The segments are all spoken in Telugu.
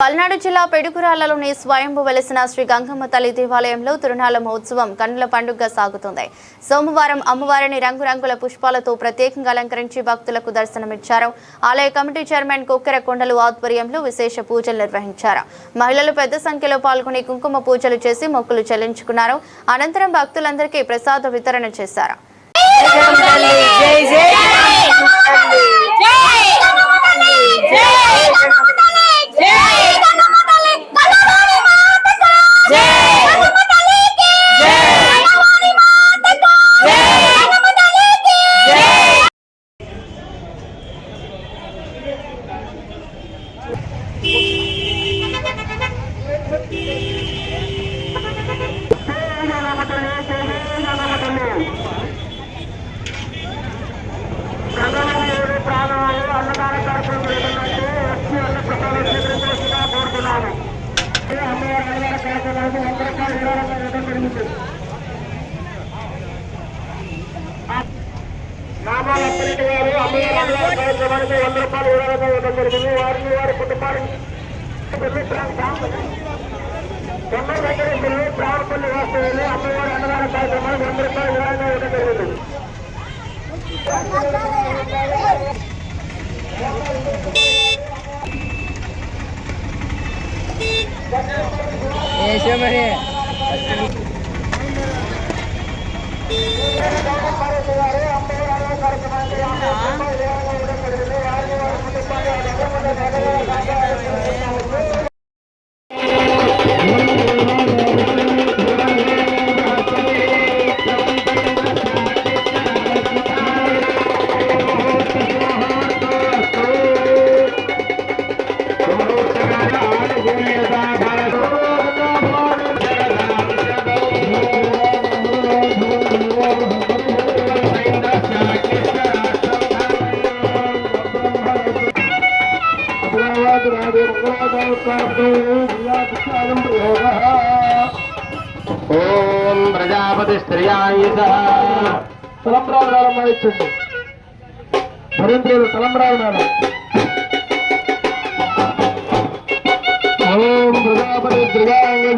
పల్నాడు జిల్లా పెడుగురాళ్లలోని స్వయంభూ వెలిసిన శ్రీ గంగమ్మ తల్లి దేవాలయంలో తిరునాళ్ల మహోత్సవం కన్నుల పండుగగా సాగుతుంది. సోమవారం అమ్మవారిని రంగురంగుల పుష్పాలతో ప్రత్యేకంగా అలంకరించి భక్తులకు దర్శనమిచ్చారు. ఆలయ కమిటీ చైర్మన్ కొక్కెర కొండలు ఆధ్వర్యంలో విశేష పూజలు నిర్వహించారు. మహిళలు పెద్ద సంఖ్యలో పాల్గొని కుంకుమ పూజలు చేసి మొక్కులు చెల్లించుకున్నారు. అనంతరం భక్తులందరికీ ప్రసాద వితరణ చేశారు. నామాలప్పటి వారు అమ్మవారి కార్యక్రమానికి 100 రూపాయలు విరాళంగా ఇవ్వడం జరిగింది. వారిని వారి కుటుంబానికి తొమ్మిది వెంకటేశ్వరులు ప్రాణపల్లి వాస్తవులు అమ్మవారి అన్నదాన కార్యక్రమానికి 100 రూపాయలు విరాళంగా ఇవ్వడం జరిగింది. ఓం ప్రజాపతి స్త్రియాయ తలంబ్రాలు మేళం ఇచ్చండి. భరింద్రులు తలంబ్రాలు మేళం. ఓం ప్రజాపతి స్త్రియాయ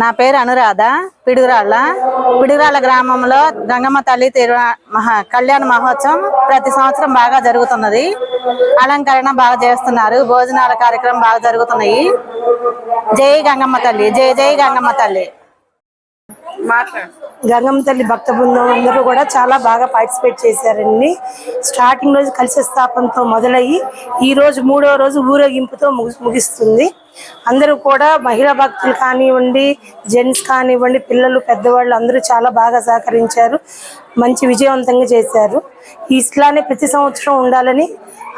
నా పేరు అనురాధ. పిడుగురాళ్ళ గ్రామంలో గంగమ్మ తల్లి కళ్యాణ మహోత్సవం ప్రతి సంవత్సరం బాగా జరుగుతున్నది. అలంకరణ బాగా చేస్తున్నారు. భోజనాల కార్యక్రమం బాగా జరుగుతున్నాయి. జై గంగమ్మ తల్లి, జై జై గంగమ్మ తల్లి. గంగమ్మ తల్లి భక్త బృందం అందరూ కూడా చాలా బాగా పార్టిసిపేట్ చేశారండి. స్టార్టింగ్ రోజు కలశ స్థాపనతో మొదలయ్యి ఈ రోజు 3వ రోజు ఊరేగింపుతో ముగిస్తుంది. అందరూ కూడా మహిళా భక్తులు కానివ్వండి, జెంట్స్ కానివ్వండి, పిల్లలు పెద్దవాళ్ళు అందరూ చాలా బాగా సహకరించారు. మంచి విజయవంతంగా చేశారు. ఇట్లానే ప్రతి సంవత్సరం ఉండాలని,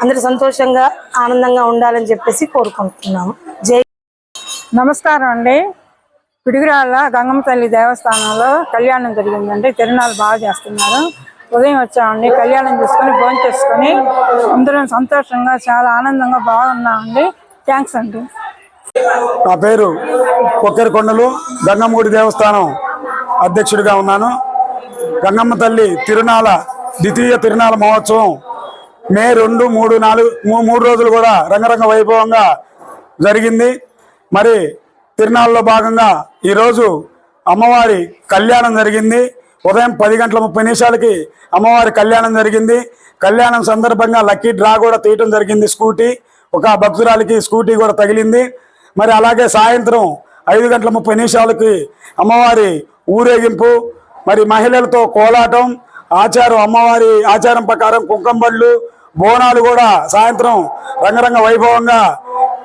అందరూ సంతోషంగా ఆనందంగా ఉండాలని చెప్పేసి కోరుకుంటున్నాము. జై. నమస్కారం అండి. పిడుగురాళ్ళ గంగమ్మ తల్లి దేవస్థానంలో కళ్యాణం జరిగిందండి. తిరునాళ్ళు బాగా చేస్తున్నారు. ఉదయం వచ్చామండి, కళ్యాణం చేసుకొని భోజనం చేసుకొని అందరం సంతోషంగా చాలా ఆనందంగా బాగున్నామండి. థ్యాంక్స్ అండి. నా పేరు కొక్కెర కొండలు, గంగమ్మగుడి దేవస్థానం అధ్యక్షుడిగా ఉన్నాను. గంగమ్మ తల్లి ద్వితీయ తిరునాళ్ళ మహోత్సవం మే 2, 3, 4 3 రోజులు కూడా రంగరంగ వైభవంగా జరిగింది. మరి తిరునాళ్ళలో భాగంగా ఈరోజు అమ్మవారి కళ్యాణం జరిగింది. ఉదయం 10:30 అమ్మవారి కళ్యాణం జరిగింది. కళ్యాణం సందర్భంగా లక్కీ డ్రా కూడా తీయటం జరిగింది. స్కూటీ, ఒక భక్తురాలికి స్కూటీ కూడా తగిలింది. మరి అలాగే సాయంత్రం 5:30 అమ్మవారి ఊరేగింపు, మరి మహిళలతో కోలాటం, అమ్మవారి ఆచారం ప్రకారం కుంకుమ బళ్ళు, బోనాలు కూడా సాయంత్రం రంగరంగ వైభవంగా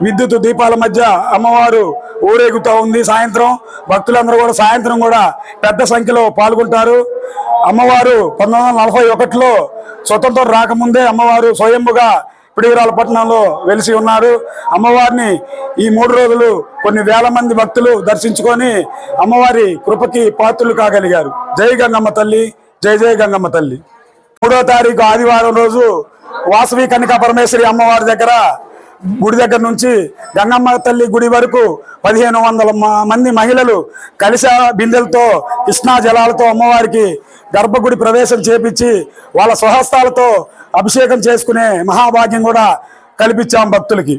విద్యుత్ దీపాల మధ్య అమ్మవారు ఊరేగుతూ ఉంది. సాయంత్రం భక్తులందరూ కూడా సాయంత్రం కూడా పెద్ద సంఖ్యలో పాల్గొంటారు. అమ్మవారు 1941లో స్వతంత్రం రాకముందే అమ్మవారు స్వయంభుగా పిడుగురాళ్ళ పట్టణంలో వెలిసి ఉన్నారు. అమ్మవారిని ఈ 3 రోజులు కొన్ని వేల మంది భక్తులు దర్శించుకొని అమ్మవారి కృపకి పాత్రులు కాగలిగారు. జై గంగమ్మ తల్లి, జై జై గంగమ్మ తల్లి. 3వ తారీఖు ఆదివారం రోజు వాసవి కన్నికా పరమేశ్వరి అమ్మవారి దగ్గర గుడి దగ్గర నుంచి గంగమ్మ తల్లి గుడి వరకు 1500 మంది మహిళలు కలిస బిందెలతో కృష్ణా జలాలతో అమ్మవారికి గర్భగుడి ప్రవేశం చేపించి వాళ్ళ స్వహస్తాలతో అభిషేకం చేసుకునే మహాభాగ్యం కూడా కల్పించాం భక్తులకి.